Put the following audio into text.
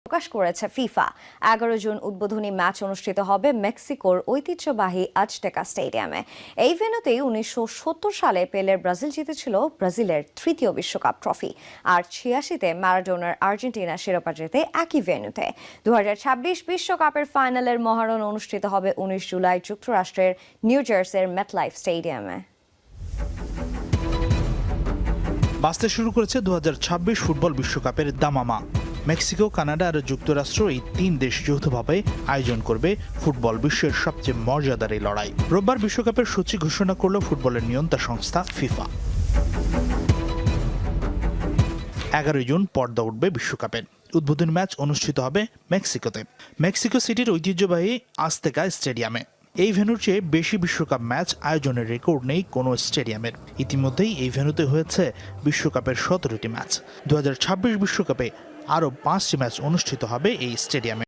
প্রকাশ করেছে FIFA. 11 June উদ্বোধনী match অনুষ্ঠিত হবে মেক্সিকোর ঐতিহ্যবাহী আজটেকা স্টেডিয়ামে। এই ভেন্যুতেই 1970 সালে পেলের ব্রাজিল জিতেছিল ব্রাজিলের তৃতীয় বিশ্বকাপ ট্রফি, আর 86-তে ম্যারাডোনার আর্জেন্টিনা শিরোপা জেতে একই ভেন্যুতে। 2026 বিশ্বকাপের ফাইনালের মহারণ অনুষ্ঠিত হবে 19 জুলাই যুক্তরাষ্ট্রের নিউ জার্সির মেটলাইফ স্টেডিয়ামে। বাঁচতে শুরু করেছে 2026 ফুটবল বিশ্বকাপের দামামা। মেক্সিকো, কানাডা আর যুক্তরাষ্ট্র এই 3 দেশ যৌথভাবে আয়োজন করবে ফুটবল বিশ্বের সবচেয়ে মর্যাদার এই লড়াই। রোববার বিশ্বকাপের সূচি ঘোষণা করল ফুটবলের নিয়ন্ত্রণ সংস্থা ফিফা। 11 জুন পর্দা উঠবে বিশ্বকাপের। উদ্বোধনী ম্যাচ অনুষ্ঠিত হবে মেক্সিকোতে, মেক্সিকো সিটির ঐতিহ্যবাহী আজতেকা স্টেডিয়ামে। এই ভেন্যুর চেয়ে বেশি বিশ্বকাপ ম্যাচ আয়োজনের রেকর্ড নেই কোনো স্টেডিয়ামের। ইতিমধ্যেই এই ভেন্যুতে হয়েছে বিশ্বকাপের 17টি ম্যাচ। 2026 বিশ্বকাপে আরও 5টি ম্যাচ অনুষ্ঠিত হবে এই স্টেডিয়ামে।